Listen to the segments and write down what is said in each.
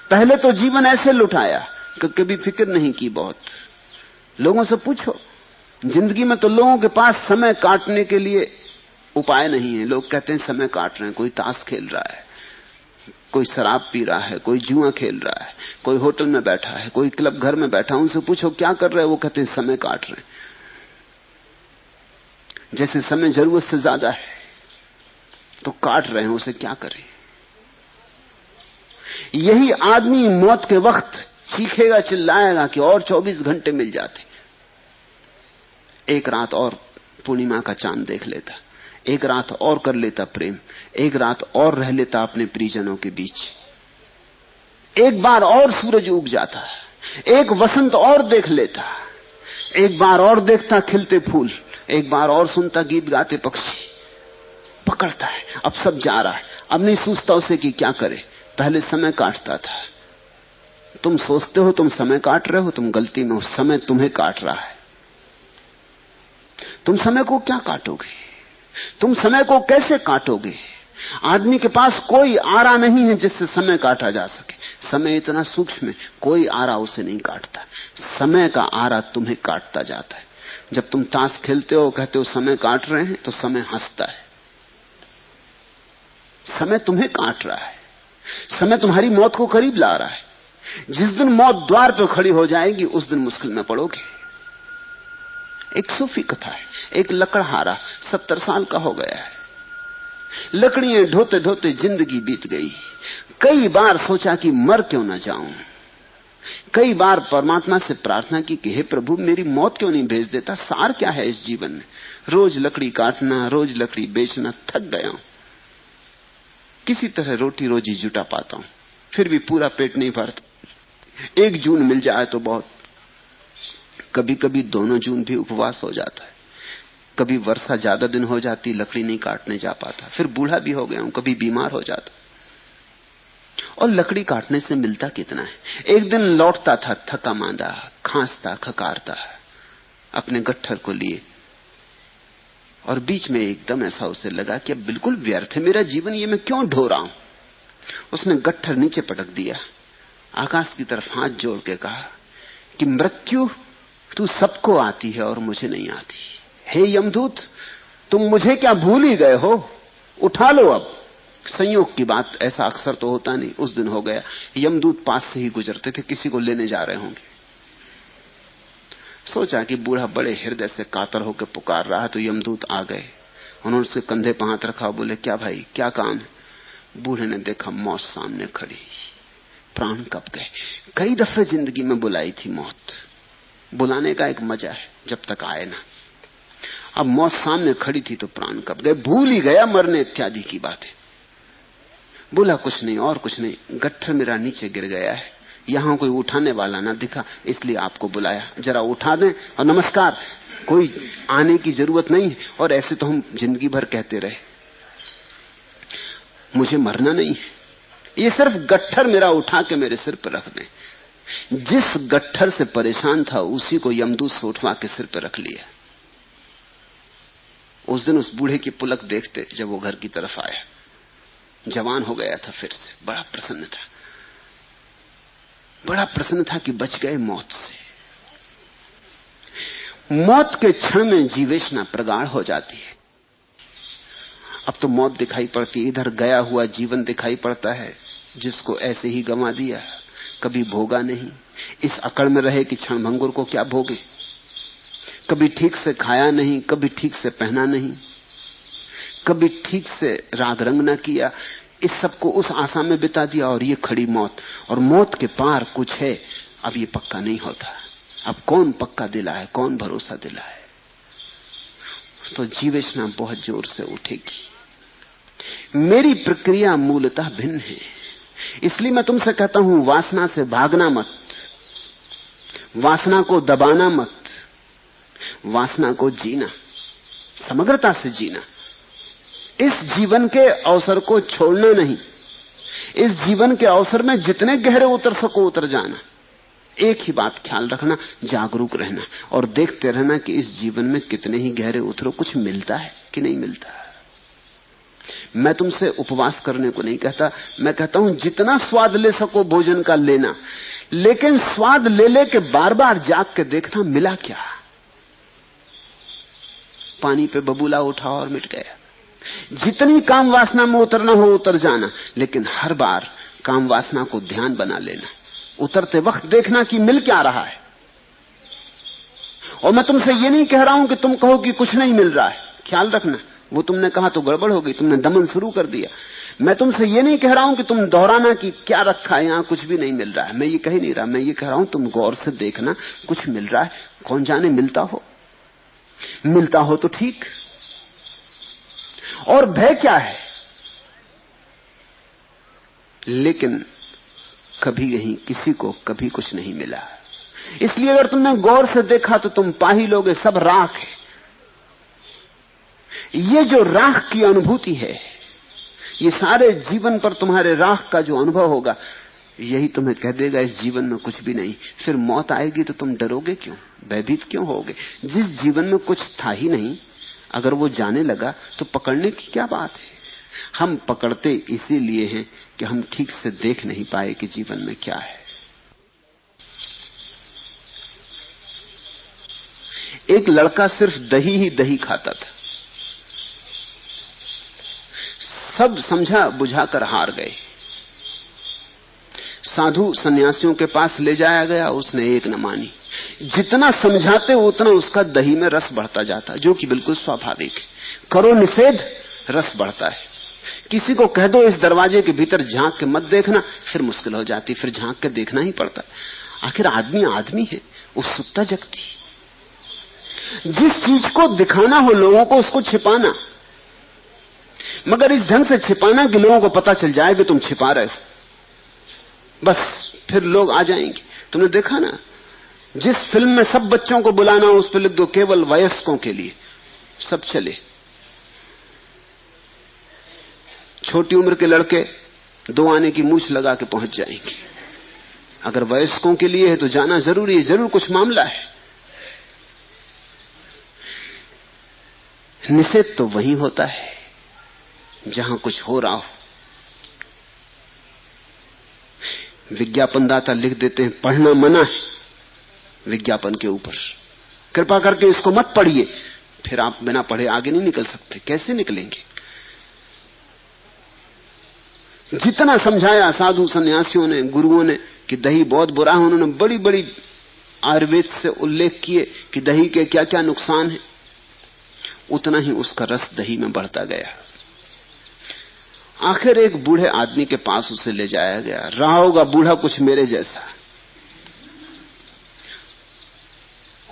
पहले तो जीवन ऐसे लुटाया कि कभी फिक्र नहीं की। बहुत लोगों से पूछो, जिंदगी में तो लोगों के पास समय काटने के लिए उपाय नहीं है। लोग कहते हैं समय काट रहे हैं, कोई ताश खेल रहा है, कोई शराब पी रहा है, कोई जुआ खेल रहा है, कोई होटल में बैठा है, कोई क्लब घर में बैठा। उनसे पूछो क्या कर रहे हैं, वो कहते हैं समय काट रहे हैं। जैसे समय जरूरत से ज्यादा है तो काट रहे हैं, उसे क्या करें। यही आदमी मौत के वक्त चीखेगा, चिल्लाएगा कि और 24 घंटे मिल जाते, एक रात और पूर्णिमा का चांद देख लेता, एक रात और कर लेता प्रेम, एक रात और रह लेता अपने परिजनों के बीच, एक बार और सूरज उग जाता, एक वसंत और देख लेता, एक बार और देखता खिलते फूल, एक बार और सुनता गीत गाते पक्षी। पकड़ता है, अब सब जा रहा है, अब नहीं सोचता उसे कि क्या करे। पहले समय काटता था। तुम सोचते हो तुम समय काट रहे हो, तुम गलती में हो। समय तुम्हें काट रहा है। तुम समय को क्या काटोगे? तुम समय को कैसे काटोगे? आदमी के पास कोई आरा नहीं है जिससे समय काटा जा सके। समय इतना सूक्ष्म है, कोई आरा उसे नहीं काटता। समय का आरा तुम्हें काटता जाता है। जब तुम ताश खेलते हो, कहते हो समय काट रहे हैं, तो समय हंसता है। समय तुम्हें काट रहा है। समय तुम्हारी मौत को करीब ला रहा है। जिस दिन मौत द्वार पर खड़ी हो जाएगी, उस दिन मुश्किल में पड़ोगे। एक सूफी कथा है, एक लकड़हारा 70 साल का हो गया है। लकड़ियां ढोते ढोते जिंदगी बीत गई। कई बार सोचा कि मर क्यों ना जाऊं। कई बार परमात्मा से प्रार्थना की कि हे प्रभु, मेरी मौत क्यों नहीं भेज देता। सार क्या है इस जीवन में? रोज लकड़ी काटना, रोज लकड़ी बेचना, थक गया हूं। किसी तरह रोटी रोजी जुटा पाता हूं, फिर भी पूरा पेट नहीं भरता। एक जून मिल जाए तो बहुत। कभी कभी दोनों जून भी उपवास हो जाता है। कभी वर्षा ज्यादा दिन हो जाती, लकड़ी नहीं काटने जा पाता। फिर बूढ़ा भी हो गया हूं, कभी बीमार हो जाता। और लकड़ी काटने से मिलता कितना है। एक दिन लौटता था थका मांदा, खांसता खकारता अपने गट्ठर को लिए, और बीच में एकदम ऐसा उसे लगा कि अब बिल्कुल व्यर्थ है मेरा जीवन, ये मैं क्यों ढो रहा हूं। उसने गट्ठर नीचे पटक दिया, आकाश की तरफ हाथ जोड़ के कहा कि मृत्यु तू सबको आती है और मुझे नहीं आती। हे यमदूत, तुम मुझे क्या भूल ही गए हो? उठा लो अब। संयोग की बात, ऐसा अक्सर तो होता नहीं। उस दिन हो गया, यमदूत पास से ही गुजरते थे, किसी को लेने जा रहे होंगे। सोचा कि बूढ़ा बड़े हृदय से कातर होकर पुकार रहा है, तो यमदूत आ गए। उन्होंने उसके कंधे पर हाथ रखा, बोले क्या भाई, क्या काम है? बूढ़े ने देखा मौत सामने खड़ी। प्राण कब गए। कई दफे जिंदगी में बुलाई थी मौत। बुलाने का एक मजा है जब तक आए ना। अब मौत सामने खड़ी थी तो प्राण कब गए। भूल ही गया मरने इत्यादि की बातें। बोला कुछ नहीं और कुछ नहीं, गट्ठर मेरा नीचे गिर गया है, यहां कोई उठाने वाला ना दिखा, इसलिए आपको बुलाया, जरा उठा दें और नमस्कार। कोई आने की जरूरत नहीं है। और ऐसे तो हम जिंदगी भर कहते रहे मुझे मरना नहीं है, ये सिर्फ गट्ठर मेरा उठा के मेरे सिर पर रख दें। जिस गट्ठर से परेशान था उसी को यमदूत से उठवा के सिर पर रख लिया। उस दिन उस बूढ़े की पुलक देखते जब वो घर की तरफ आया, जवान हो गया था फिर से। बड़ा प्रसन्न था, बड़ा प्रसन्न था कि बच गए मौत से। मौत के क्षण में जीवेशना प्रगाढ़ हो जाती है। अब तो मौत दिखाई पड़ती, इधर गया हुआ जीवन दिखाई पड़ता है जिसको ऐसे ही गंवा दिया, कभी भोगा नहीं। इस अकड़ में रहे कि क्षण भंगुर को क्या भोगे। कभी ठीक से खाया नहीं, कभी ठीक से पहना नहीं, कभी ठीक से राग रंग ना किया। इस सबको उस आशा में बिता दिया, और ये खड़ी मौत। और मौत के पार कुछ है, अब ये पक्का नहीं होता। अब कौन पक्का दिलाए, कौन भरोसा दिलाए। तो जीवेशना बहुत जोर से उठेगी। मेरी प्रक्रिया मूलतः भिन्न है, इसलिए मैं तुमसे कहता हूं वासना से भागना मत, वासना को दबाना मत, वासना को जीना, समग्रता से जीना। इस जीवन के अवसर को छोड़ना नहीं। इस जीवन के अवसर में जितने गहरे उतर सको उतर जाना। एक ही बात ख्याल रखना, जागरूक रहना और देखते रहना कि इस जीवन में कितने ही गहरे उतरो, कुछ मिलता है कि नहीं मिलता। मैं तुमसे उपवास करने को नहीं कहता, मैं कहता हूं जितना स्वाद ले सको भोजन का लेना, लेकिन स्वाद ले ले के बार बार जाग के देखना मिला क्या। पानी पे बबूला उठा और मिट गया। जितनी काम वासना में उतरना हो उतर जाना, लेकिन हर बार काम वासना को ध्यान बना लेना, उतरते वक्त देखना कि मिल क्या रहा है। और मैं तुमसे ये नहीं कह रहा हूं कि तुम कहो कि कुछ नहीं मिल रहा है, ख्याल रखना, वो तुमने कहा तो गड़बड़ हो गई, तुमने दमन शुरू कर दिया। मैं तुमसे ये नहीं कह रहा हूं कि तुम दोहराना कि क्या रखा है यहां, कुछ भी नहीं मिल रहा है, मैं ये कह ही नहीं रहा। मैं ये कह रहा हूं तुम गौर से देखना, कुछ मिल रहा है, कौन जाने मिलता हो तो ठीक। और भय क्या है, लेकिन कभी कहीं किसी को कभी कुछ नहीं मिला, इसलिए अगर तुमने गौर से देखा तो तुम पा ही लोगे सब राख है। ये जो राख की अनुभूति है, ये सारे जीवन पर तुम्हारे राख का जो अनुभव होगा, यही तुम्हें कह देगा इस जीवन में कुछ भी नहीं। फिर मौत आएगी तो तुम डरोगे क्यों, भयभीत क्यों होगे? जिस जीवन में कुछ था ही नहीं, अगर वो जाने लगा तो पकड़ने की क्या बात है। हम पकड़ते इसीलिए हैं कि हम ठीक से देख नहीं पाए कि जीवन में क्या है। एक लड़का सिर्फ दही ही दही खाता था, सब समझा बुझाकर हार गए। साधु सन्यासियों के पास ले जाया गया, उसने एक न मानी। जितना समझाते उतना उसका दही में रस बढ़ता जाता, जो कि बिल्कुल स्वाभाविक है। करो निषेध, रस बढ़ता है। किसी को कह दो इस दरवाजे के भीतर झांक के मत देखना, फिर मुश्किल हो जाती, फिर झांक के देखना ही पड़ता। आखिर आदमी आदमी है, उत्सुकता जगती। जिस चीज को दिखाना हो लोगों को, उसको छिपाना, मगर इस ढंग से छिपाना कि लोगों को पता चल जाए कि तुम छिपा रहे हो, बस फिर लोग आ जाएंगे। तुमने देखा ना, जिस फिल्म में सब बच्चों को बुलाना हो उस पर लिख दो केवल वयस्कों के लिए, सब चले। छोटी उम्र के लड़के 2 आने की मूछ लगा के पहुंच जाएंगे। अगर वयस्कों के लिए है तो जाना जरूरी है, जरूर कुछ मामला है। निषेध तो वही होता है जहां कुछ हो रहा हो। विज्ञापनदाता लिख देते हैं पढ़ना मना है विज्ञापन के ऊपर, कृपा करके इसको मत पढ़िए। फिर आप बिना पढ़े आगे नहीं निकल सकते। कैसे निकलेंगे? जितना समझाया साधु सन्यासियों ने, गुरुओं ने कि दही बहुत बुरा है, उन्होंने बड़ी बड़ी आयुर्वेद से उल्लेख किए कि दही के क्या क्या नुकसान है, उतना ही उसका रस दही में बढ़ता गया। आखिर एक बूढ़े आदमी के पास उसे ले जाया गया। रहा होगा बूढ़ा कुछ मेरे जैसा।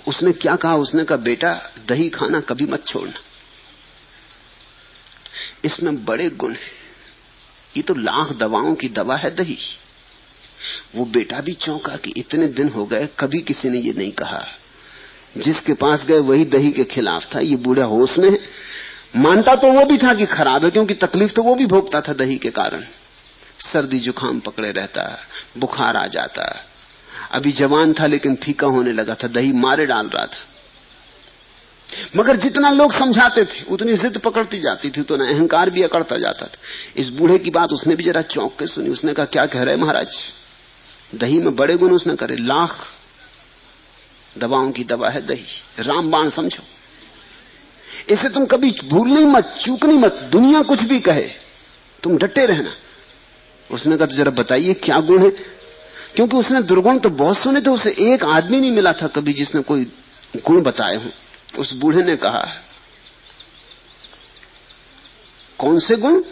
उसने क्या कहा? उसने कहा बेटा दही खाना कभी मत छोड़ना, इसमें बड़े गुण हैं, ये तो लाख दवाओं की दवा है दही। वो बेटा भी चौंका कि इतने दिन हो गए कभी किसी ने ये नहीं कहा। जिसके पास गए वही दही के खिलाफ था। ये बूढ़ा होश में है। मानता तो वो भी था कि खराब है, क्योंकि तकलीफ तो वो भी भोगता था दही के कारण। सर्दी जुकाम पकड़े रहता, बुखार आ जाता। अभी जवान था लेकिन फीका होने लगा था, दही मारे डाल रहा था। मगर जितना लोग समझाते थे उतनी जिद पकड़ती जाती थी, तो अहंकार भी अकड़ता जाता था। इस बूढ़े की बात उसने भी जरा चौंक के सुनी। उसने कहा क्या कह रहे महाराज, दही में बड़े गुण। उसने करे लाख दवाओं की दवा है दही, रामबाण समझो इसे। तुम कभी भूलनी मत, चूकनी मत, दुनिया कुछ भी कहे तुम डटे रहना। उसने कहा तो जरा बताइए क्या गुण है, क्योंकि उसने दुर्गुण तो बहुत सुने थे, उसे एक आदमी नहीं मिला था कभी जिसने कोई गुण बताए हों। उस बूढ़े ने कहा कौन से गुण?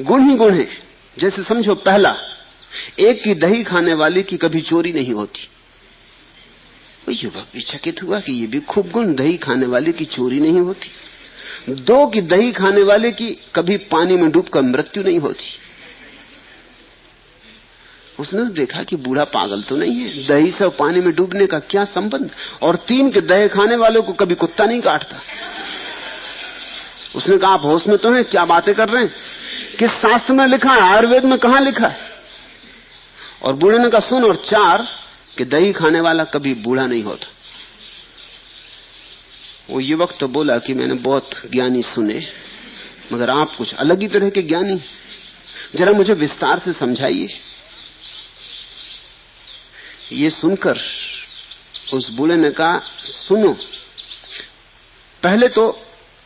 गुण ही गुण है। जैसे समझो पहला, एक की दही खाने वाले की कभी चोरी नहीं होती। वो युवक भी चकित हुआ कि ये भी खूब गुण, दही खाने वाले की चोरी नहीं होती। 2 की दही खाने वाले की कभी पानी में डूबकर मृत्यु नहीं होती। उसने देखा कि बूढ़ा पागल तो नहीं है, दही से पानी में डूबने का क्या संबंध। और 3 के दही खाने वालों को कभी कुत्ता नहीं काटता। उसने कहा आप होश में तो हैं, क्या बातें कर रहे हैं, किस शास्त्र में लिखा है, आयुर्वेद में कहां लिखा है? और बूढ़े ने कहा सुन, और 4 कि दही खाने वाला कभी बूढ़ा नहीं होता। वो युवक तो बोला कि मैंने बहुत ज्ञानी सुने, मगर आप कुछ अलग ही तरह के ज्ञानी, जरा मुझे विस्तार से समझाइए। ये सुनकर उस बूढ़े ने कहा, सुनो, पहले तो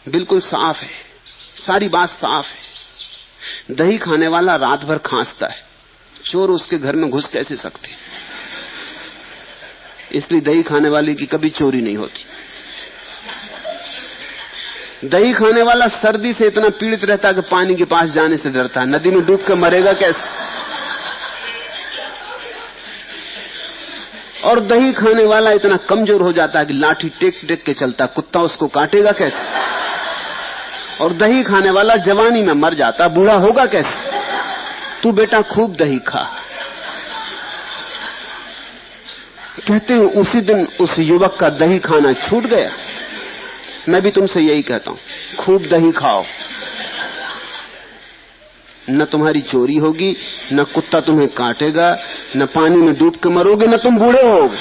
बिल्कुल साफ है, सारी बात साफ है। दही खाने वाला रात भर खांसता है, चोर उसके घर में घुस कैसे सकते? इसलिए दही खाने वाले की कभी चोरी नहीं होती। दही खाने वाला सर्दी से इतना पीड़ित रहता है कि पानी के पास जाने से डरता है। नदी में डूब कर मरेगा कैसे? और दही खाने वाला इतना कमजोर हो जाता है कि लाठी टेक टेक के चलता, कुत्ता उसको काटेगा कैसे? और दही खाने वाला जवानी में मर जाता, बूढ़ा होगा कैसे? तू बेटा खूब दही खा। कहते हैं उसी दिन उस युवक का दही खाना छूट गया। मैं भी तुमसे यही कहता हूं, खूब दही खाओ, न तुम्हारी चोरी होगी, न कुत्ता तुम्हें काटेगा, न पानी में डूब के मरोगे, न तुम बूढ़े होगे।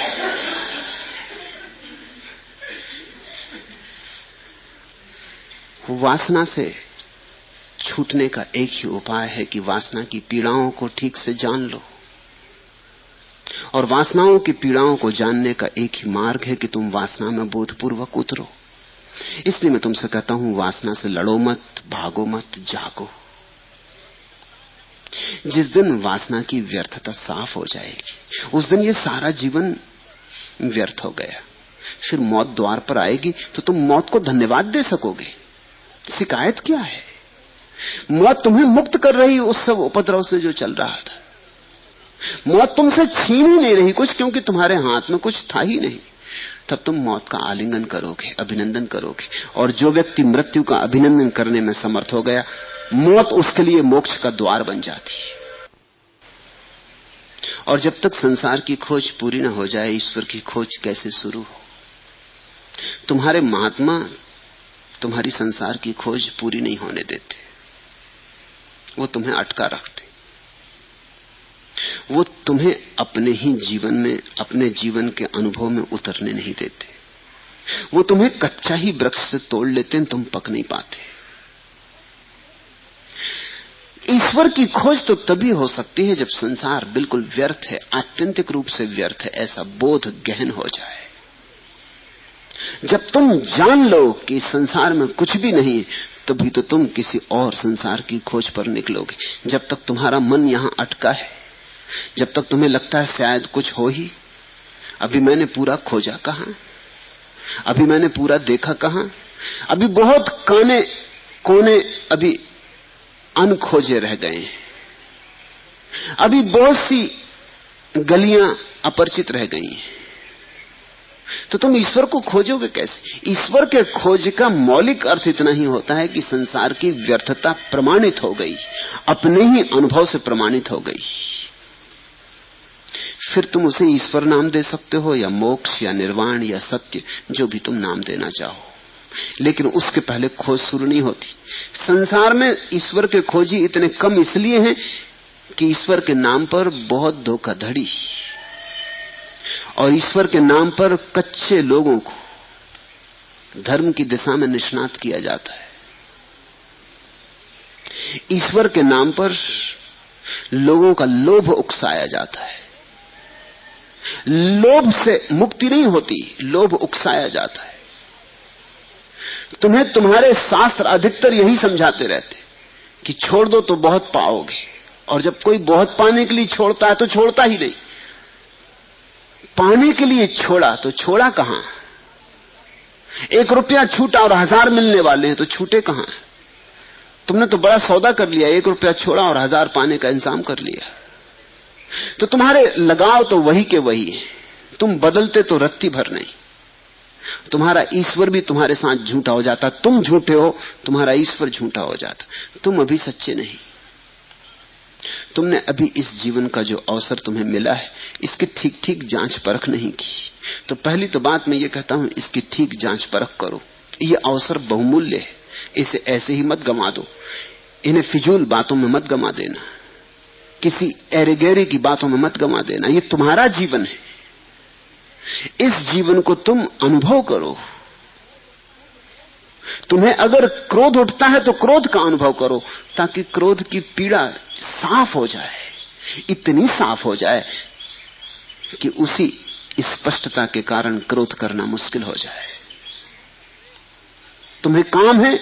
वासना से छूटने का एक ही उपाय है कि वासना की पीड़ाओं को ठीक से जान लो, और वासनाओं की पीड़ाओं को जानने का एक ही मार्ग है कि तुम वासना में बोधपूर्वक उतरो। इसलिए मैं तुमसे कहता हूं, वासना से लड़ो मत, भागो मत, जागो। जिस दिन वासना की व्यर्थता साफ हो जाएगी, उस दिन ये सारा जीवन व्यर्थ हो गया। फिर मौत द्वार पर आएगी तो तुम मौत को धन्यवाद दे सकोगे। शिकायत क्या है? मौत तुम्हें मुक्त कर रही उस सब उपद्रव से जो चल रहा था। मौत तुमसे छीन ही नहीं रही कुछ, क्योंकि तुम्हारे हाथ में कुछ था ही नहीं। तब तुम मौत का आलिंगन करोगे, अभिनंदन करोगे। और जो व्यक्ति मृत्यु का अभिनंदन करने में समर्थ हो गया, मौत उसके लिए मोक्ष का द्वार बन जाती है। और जब तक संसार की खोज पूरी न हो जाए, ईश्वर की खोज कैसे शुरू हो? तुम्हारे महात्मा तुम्हारी संसार की खोज पूरी नहीं होने देते, वो तुम्हें अटका रखते। वो तुम्हें अपने ही जीवन में, अपने जीवन के अनुभव में उतरने नहीं देते। वो तुम्हें कच्चा ही वृक्ष से तोड़ लेते हैं, तुम पक नहीं पाते। ईश्वर की खोज तो तभी हो सकती है जब संसार बिल्कुल व्यर्थ है, आत्यंतिक रूप से व्यर्थ है, ऐसा बोध गहन हो जाए। जब तुम जान लो कि संसार में कुछ भी नहीं है, तभी तो तुम किसी और संसार की खोज पर निकलोगे। जब तक तुम्हारा मन यहां अटका है, जब तक तुम्हें लगता है शायद कुछ हो ही, अभी मैंने पूरा खोजा कहां, अभी मैंने पूरा देखा कहां, अभी बहुत काने कोने अभी अनखोजे रह गए हैं, अभी बहुत सी गलियां अपरिचित रह गई हैं। तो तुम ईश्वर को खोजोगे कैसे? ईश्वर के खोज का मौलिक अर्थ इतना ही होता है कि संसार की व्यर्थता प्रमाणित हो गई, अपने ही अनुभव से प्रमाणित हो गई। फिर तुम उसे ईश्वर नाम दे सकते हो, या मोक्ष, या निर्वाण, या सत्य, जो भी तुम नाम देना चाहो। लेकिन उसके पहले खोज शुरू नहीं होती। संसार में ईश्वर के खोजी इतने कम इसलिए हैं कि ईश्वर के नाम पर बहुत धोखाधड़ी, और ईश्वर के नाम पर कच्चे लोगों को धर्म की दिशा में निष्णात किया जाता है। ईश्वर के नाम पर लोगों का लोभ उकसाया जाता है। लोभ से मुक्ति नहीं होती, लोभ उकसाया जाता है। तुम्हें तुम्हारे शास्त्र अधिकतर यही समझाते रहते कि छोड़ दो तो बहुत पाओगे, और जब कोई बहुत पाने के लिए छोड़ता है तो छोड़ता ही नहीं। पाने के लिए छोड़ा तो छोड़ा कहां? 1 रुपया छूटा और 1000 मिलने वाले हैं, तो छूटे कहां? तुमने तो बड़ा सौदा कर लिया, 1 रुपया छोड़ा और 1000 पाने का इंतजाम कर लिया। तो तुम्हारे लगाव तो वही के वही है, तुम बदलते तो रत्ती भर नहीं। तुम्हारा ईश्वर भी तुम्हारे साथ झूठा हो जाता, तुम झूठे हो, तुम्हारा ईश्वर झूठा हो जाता। तुम अभी सच्चे नहीं। तुमने अभी इस जीवन का जो अवसर तुम्हें मिला है, इसकी ठीक ठीक जांच परख नहीं की। तो पहली तो बात मैं ये कहता हूं, इसकी ठीक जांच परख करो। ये अवसर बहुमूल्य है, इसे ऐसे ही मत गंवा दो। इन्हें फिजूल बातों में मत गंवा देना, किसी एरेगेरे की बातों में मत गंवा देना। ये तुम्हारा जीवन है, इस जीवन को तुम अनुभव करो। तुम्हें अगर क्रोध उठता है तो क्रोध का अनुभव करो, ताकि क्रोध की पीड़ा साफ हो जाए, इतनी साफ हो जाए कि उसी स्पष्टता के कारण क्रोध करना मुश्किल हो जाए। तुम्हें काम है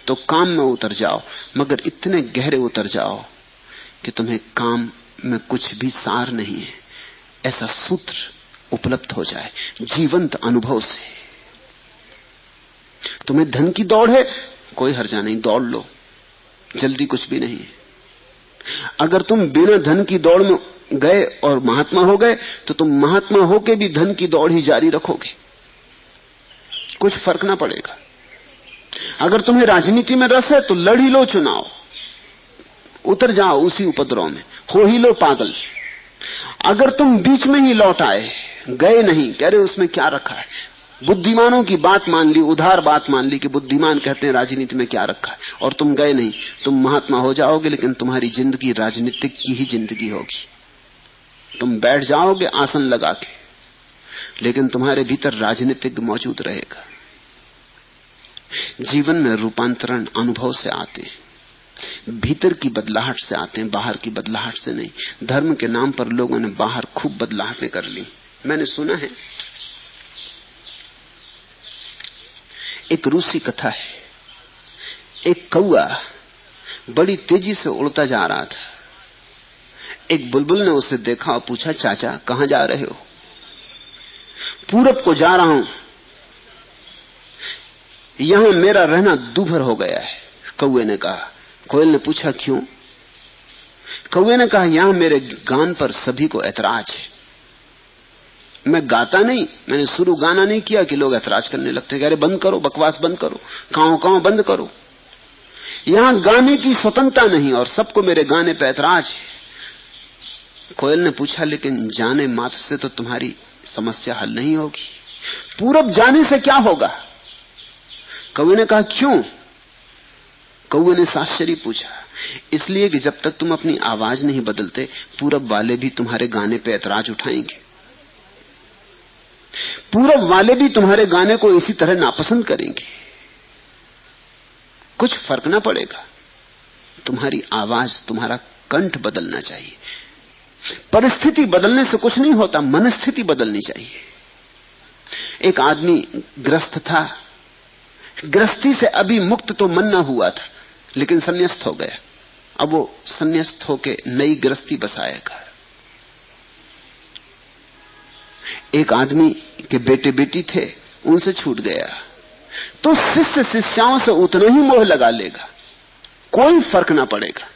तो काम में उतर जाओ, मगर इतने गहरे उतर जाओ कि तुम्हें काम में कुछ भी सार नहीं है, ऐसा सूत्र उपलब्ध हो जाए जीवंत अनुभव से। तुम्हें धन की दौड़ है, कोई हर्जा नहीं, दौड़ लो, जल्दी कुछ भी नहीं है। अगर तुम बिना धन की दौड़ में गए और महात्मा हो गए तो तुम महात्मा होके भी धन की दौड़ ही जारी रखोगे, कुछ फर्क ना पड़ेगा। अगर तुम्हें राजनीति में रस है तो लड़ ही लो चुनाव, उतर जाओ उसी उपद्रव में, हो ही लो पागल। अगर तुम बीच में ही लौट आए, गए नहीं, कह रहे उसमें क्या रखा है, बुद्धिमानों की बात मान ली, उधार बात मान ली कि बुद्धिमान कहते हैं राजनीति में क्या रखा है, और तुम गए नहीं, तुम महात्मा हो जाओगे, लेकिन तुम्हारी जिंदगी राजनीतिक की ही जिंदगी होगी। तुम बैठ जाओगे आसन लगा के, लेकिन तुम्हारे भीतर राजनीतिक मौजूद रहेगा। जीवन में रूपांतरण अनुभव से आते हैं, भीतर की बदलाहट से आते हैं, बाहर की बदलाहट से नहीं। धर्म के नाम पर लोगों ने बाहर खूब बदलाहटें कर ली। मैंने सुना है, एक रूसी कथा है, एक कौआ बड़ी तेजी से उड़ता जा रहा था। एक बुलबुल ने उसे देखा और पूछा, चाचा कहां जा रहे हो? पूरब को जा रहा हूं, यहां मेरा रहना दूभर हो गया है, कौए ने कहा। कोयल ने पूछा क्यों? कौए ने कहा, यहां मेरे गान पर सभी को ऐतराज है। मैं गाता नहीं, मैंने शुरू गाना नहीं किया कि लोग ऐतराज करने लगते, अरे बंद करो, बकवास बंद करो, कांव बंद करो। यहां गाने की स्वतंत्रता नहीं और सबको मेरे गाने पर ऐतराज है। कोयल ने पूछा, लेकिन जाने मात्र से तो तुम्हारी समस्या हल नहीं होगी, पूरब जाने से क्या होगा? कौए ने कहा, क्यों? कौए ने आश्चर्य पूछा, इसलिए कि जब तक तुम अपनी आवाज नहीं बदलते, पूरब वाले भी तुम्हारे गाने पे ऐतराज उठाएंगे, पूरब वाले भी तुम्हारे गाने को इसी तरह नापसंद करेंगे। कुछ फर्क ना पड़ेगा, तुम्हारी आवाज, तुम्हारा कंठ बदलना चाहिए। परिस्थिति बदलने से कुछ नहीं होता, मनस्थिति बदलनी चाहिए। एक आदमी ग्रस्त था, गृहस्थी से अभी मुक्त तो मन न हुआ था, लेकिन संन्यास्त हो गया। अब वो संन्यास्त होके नई गृहस्थी बसाएगा। एक आदमी के बेटे बेटी थे, उनसे छूट गया, तो शिष्य शिष्याओं से उतना ही मोह लगा लेगा, कोई फर्क ना पड़ेगा।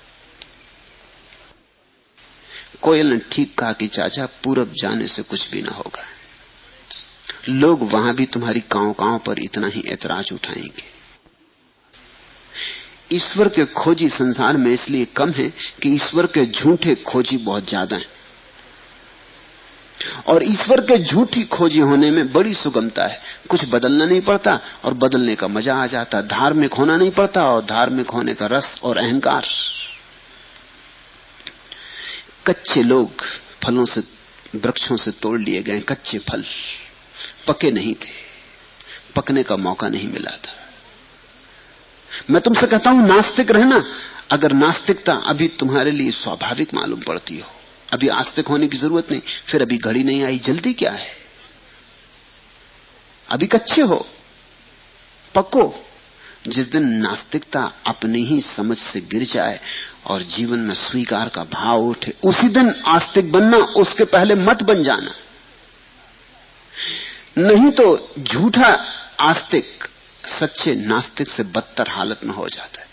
कोयल ने ठीक कहा कि चाचा, पूरब जाने से कुछ भी ना होगा, लोग वहां भी तुम्हारी कांव पर इतना ही ऐतराज उठाएंगे। ईश्वर के खोजी संसार में इसलिए कम है कि ईश्वर के झूठे खोजी बहुत ज्यादा हैं, और ईश्वर के झूठी खोजी होने में बड़ी सुगमता है। कुछ बदलना नहीं पड़ता और बदलने का मजा आ जाता, धार्मिक होना नहीं पड़ता और धार्मिक होने का रस और अहंकार। कच्चे लोग फलों से, वृक्षों से तोड़ लिए गए, कच्चे फल पके नहीं थे, पकने का मौका नहीं मिला था। मैं तुमसे कहता हूं नास्तिक रहना। अगर नास्तिकता अभी तुम्हारे लिए स्वाभाविक मालूम पड़ती हो, अभी आस्तिक होने की जरूरत नहीं, फिर अभी घड़ी नहीं आई, जल्दी क्या है? अभी कच्चे हो, पको। जिस दिन नास्तिकता अपनी ही समझ से गिर जाए और जीवन में स्वीकार का भाव उठे, उसी दिन आस्तिक बनना, उसके पहले मत बन जाना। नहीं तो झूठा आस्तिक सच्चे नास्तिक से बदतर हालत में हो जाता है।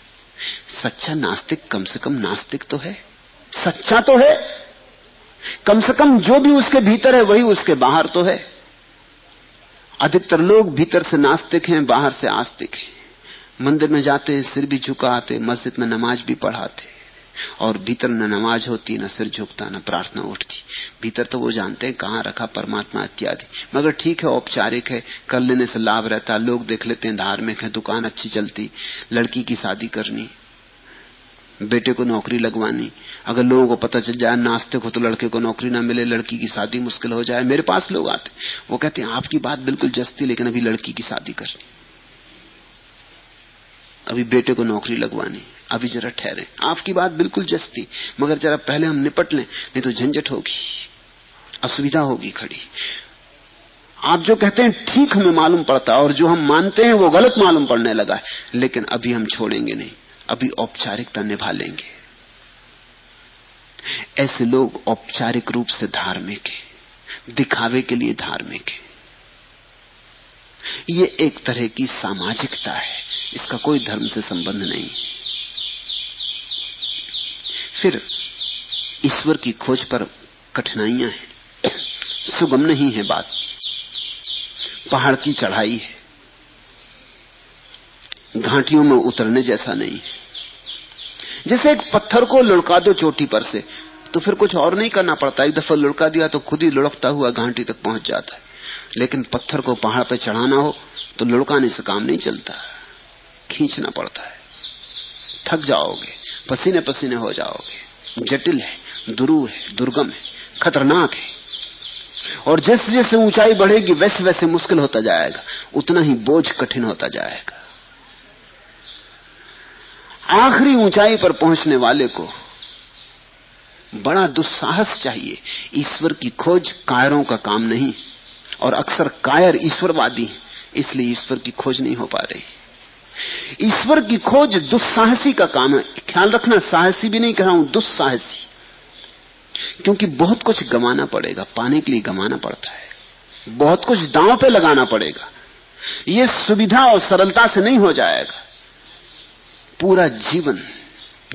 सच्चा नास्तिक कम से कम नास्तिक तो है, सच्चा तो है, कम से कम जो भी उसके भीतर है वही उसके बाहर तो है। अधिकतर लोग भीतर से नास्तिक हैं, बाहर से आस्तिक हैं। मंदिर में जाते, सिर भी झुकाते, मस्जिद में नमाज भी पढ़ाते, और भीतर न नमाज होती, न सिर झुकता, न प्रार्थना उठती। भीतर तो वो जानते हैं कहां रखा परमात्मा इत्यादि, मगर ठीक है, औपचारिक है, कर लेने से लाभ रहता, लोग देख लेते हैं, धार्मिक है, दुकान अच्छी चलती, लड़की की शादी करनी, बेटे को नौकरी लगवानी। अगर लोगों को पता चल जाए नास्तिक हो तो लड़के को नौकरी ना मिले, लड़की की शादी मुश्किल हो जाए। मेरे पास लोग आते, वो कहते हैं आपकी बात बिल्कुल जस्ती, लेकिन अभी लड़की की शादी करनी। अभी बेटे को नौकरी लगवानी, अभी जरा ठहरे। आपकी बात बिल्कुल जस्ती, मगर जरा पहले हम निपट लें, नहीं तो झंझट होगी, असुविधा होगी खड़ी। आप जो कहते हैं ठीक हमें मालूम पड़ता है, और जो हम मानते हैं वो गलत मालूम पड़ने लगा है, लेकिन अभी हम छोड़ेंगे नहीं, अभी औपचारिकता निभा लेंगे। ऐसे लोग औपचारिक रूप से धार्मिक है, दिखावे के लिए धार्मिक है। ये एक तरह की सामाजिकता है, इसका कोई धर्म से संबंध नहीं। फिर ईश्वर की खोज पर कठिनाइयां हैं, सुगम नहीं है बात, पहाड़ की चढ़ाई है, घाटियों में उतरने जैसा नहीं। जैसे एक पत्थर को लुढ़का दो चोटी पर से, तो फिर कुछ और नहीं करना पड़ता, एक दफा लुढ़का दिया तो खुद ही लुढ़कता हुआ घाटी तक पहुंच जाता है। लेकिन पत्थर को पहाड़ पे चढ़ाना हो तो लुढ़काने से काम नहीं चलता, खींचना पड़ता है, थक जाओगे, पसीने पसीने हो जाओगे। जटिल है, दुरूह है, दुर्गम है, खतरनाक है, और जैसे जैसे ऊंचाई बढ़ेगी वैसे वैसे मुश्किल होता जाएगा, उतना ही बोझ कठिन होता जाएगा। आखिरी ऊंचाई पर पहुंचने वाले को बड़ा दुस्साहस चाहिए। ईश्वर की खोज कायरों का काम नहीं, और अक्सर कायर ईश्वरवादी हैं, इसलिए ईश्वर की खोज नहीं हो पा रही। ईश्वर की खोज दुस्साहसी का काम है। ख्याल रखना, साहसी भी नहीं कह रहा हूं, दुस्साहसी, क्योंकि बहुत कुछ गंवाना पड़ेगा, पाने के लिए गंवाना पड़ता है, बहुत कुछ दांव पे लगाना पड़ेगा। यह सुविधा और सरलता से नहीं हो जाएगा। पूरा जीवन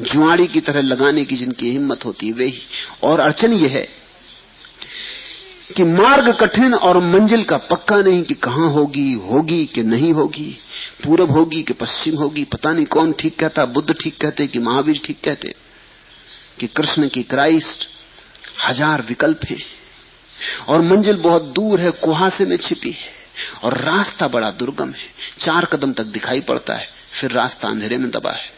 जुआड़ी की तरह लगाने की जिनकी हिम्मत होती है वे ही। और अड़चन यह है कि मार्ग कठिन और मंजिल का पक्का नहीं कि कहां होगी कि नहीं होगी, पूरब होगी कि पश्चिम होगी, पता नहीं कौन ठीक कहता, बुद्ध ठीक कहते कि महावीर ठीक कहते कि कृष्ण की क्राइस्ट। हजार विकल्प हैं और मंजिल बहुत दूर है, कुहासे में छिपी है, और रास्ता बड़ा दुर्गम है। 4 कदम तक दिखाई पड़ता है, फिर रास्ता अंधेरे में दबा है।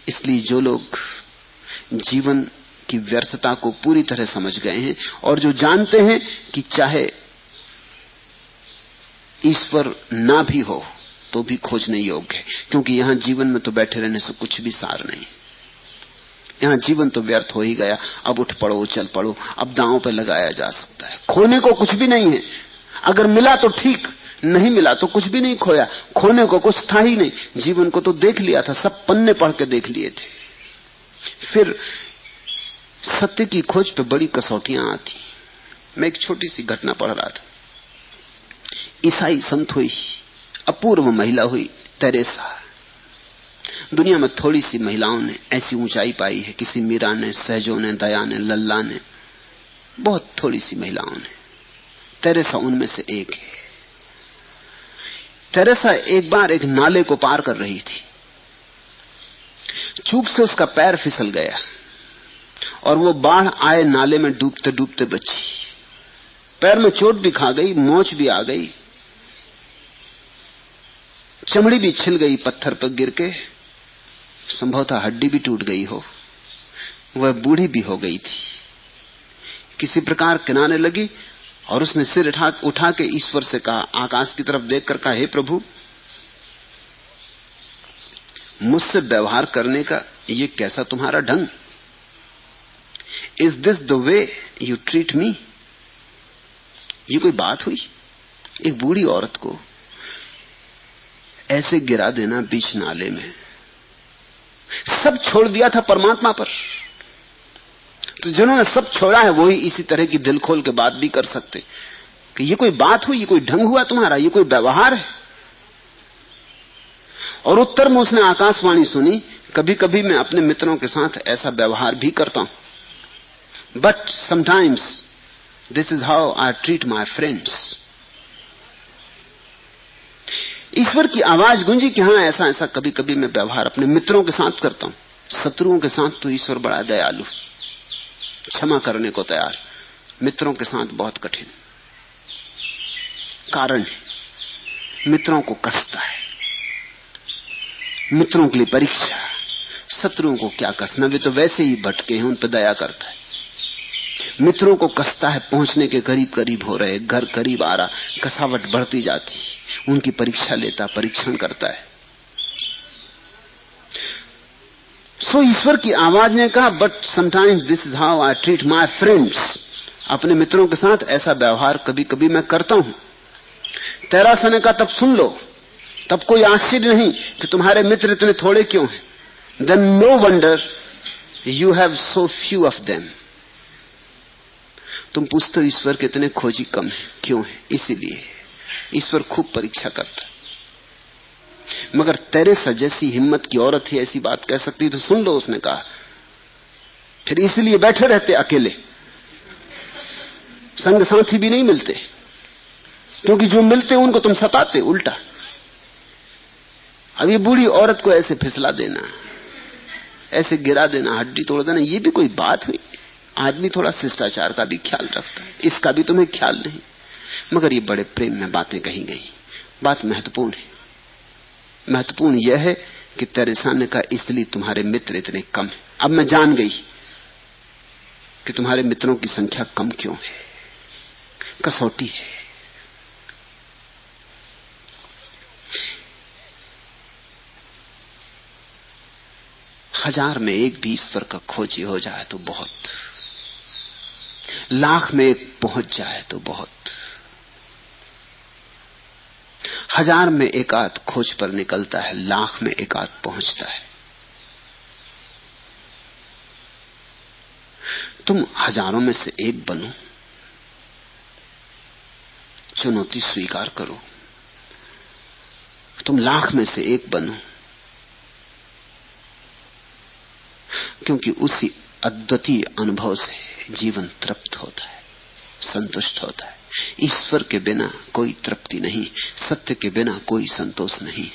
इसलिए जो लोग जीवन की व्यर्थता को पूरी तरह समझ गए हैं, और जो जानते हैं कि चाहे ईश्वर ना भी हो तो भी खोजने योग्य है, क्योंकि यहां जीवन में तो बैठे रहने से कुछ भी सार नहीं, यहां जीवन तो व्यर्थ हो ही गया। अब उठ पड़ो, चल पड़ो, अब दांव पे लगाया जा सकता है। खोने को कुछ भी नहीं है, अगर मिला तो ठीक, नहीं मिला तो कुछ भी नहीं खोया। खोने को कुछ था ही नहीं, जीवन को तो देख लिया था, सब पन्ने पढ़ के देख लिए थे। फिर सत्य की खोज पे बड़ी कसौटियां आती। मैं एक छोटी सी घटना पढ़ रहा था। ईसाई संत हुई, अपूर्व महिला हुई, तेरेसा। दुनिया में थोड़ी सी महिलाओं ने ऐसी ऊंचाई पाई है, किसी मीरा ने, सहजों ने, दया ने, लल्ला ने, बहुत थोड़ी सी महिलाओं ने। तेरेसा उनमें से एक है। तेरेसा एक बार एक नाले को पार कर रही थी, चूक से उसका पैर फिसल गया और वो बाढ़ आए नाले में डूबते डूबते बची। पैर में चोट भी खा गई, मोच भी आ गई, चमड़ी भी छिल गई पत्थर पर गिर के, संभवतः हड्डी भी टूट गई हो। वह बूढ़ी भी हो गई थी। किसी प्रकार किनारे लगी और उसने सिर उठा के ईश्वर से कहा, आकाश की तरफ देखकर कहा, हे प्रभु, मुझसे व्यवहार करने का ये कैसा तुम्हारा ढंग? Is this the way you treat me? ये कोई बात हुई? एक बूढ़ी औरत को ऐसे गिरा देना बीच नाले में। सब छोड़ दिया था परमात्मा पर, तो जिन्होंने सब छोड़ा है वही इसी तरह की दिल खोल के बात भी कर सकते कि ये कोई बात हुई, ये कोई ढंग हुआ तुम्हारा, ये कोई व्यवहार है। और उत्तर में उसने आकाशवाणी सुनी, कभी कभी मैं अपने मित्रों के साथ ऐसा व्यवहार भी करता हूं, but sometimes this is how I treat my friends. ईश्वर की आवाज गूंजी कि हां, ऐसा ऐसा कभी कभी मैं व्यवहार अपने मित्रों के साथ करता हूं, शत्रुओं के साथ तो ईश्वर बड़ा दयालु, क्षमा करने को तैयार, मित्रों के साथ बहुत कठिन। कारण मित्रों को कसता है, मित्रों के लिए परीक्षा। शत्रुओं को क्या कसना, वे तो वैसे ही भटके हैं, उन पर दया करता है। मित्रों को कसता है, पहुंचने के करीब करीब हो रहे, घर करीब आ रहा, कसावट बढ़ती जाती, उनकी परीक्षा लेता, परीक्षण करता है। सो ईश्वर की आवाज ने कहा, but sometimes this is how I treat my friends. अपने मित्रों के साथ ऐसा व्यवहार कभी कभी मैं करता हूं। तैरासा ने कहा, तब सुन लो, तब कोई आश्चर्य नहीं कि तुम्हारे मित्र इतने थोड़े क्यों हैं। Then no wonder you have so few of them. तुम पूछते हो ईश्वर के इतने खोजी कम है, क्यों है? इसीलिए ईश्वर खूब परीक्षा करता है। मगर तेरेसा जैसी हिम्मत की औरत ही ऐसी बात कह सकती, तो सुन लो, उसने कहा। फिर इसलिए बैठे रहते अकेले, संग साथी भी नहीं मिलते, क्योंकि जो मिलते उनको तुम सताते उल्टा। अब ये बूढ़ी औरत को ऐसे फिसला देना, ऐसे गिरा देना, हड्डी तोड़ देना, ये भी कोई बात हुई? आदमी थोड़ा शिष्टाचार का भी ख्याल रखता है, इसका भी तुम्हें ख्याल नहीं। मगर ये बड़े प्रेम में बातें कही गई। बात महत्वपूर्ण है। महत्वपूर्ण यह है कि तेरेसा ने कहा, इसलिए तुम्हारे मित्र इतने कम हैं। अब मैं जान गई कि तुम्हारे मित्रों की संख्या कम क्यों है। कसौटी है। हजार में एक भी ईश्वर का खोजी हो जाए तो बहुत, लाख में एक पहुंच जाए तो बहुत, हजार में एक आध खोज पर निकलता है, लाख में एक आध पहुंचता है। तुम हजारों में से एक बनो, चुनौती स्वीकार करो। तुम लाख में से एक बनो, क्योंकि उसी अद्वितीय अनुभव से जीवन तृप्त होता है, संतुष्ट होता है। ईश्वर के बिना कोई तृप्ति नहीं, सत्य के बिना कोई संतोष नहीं।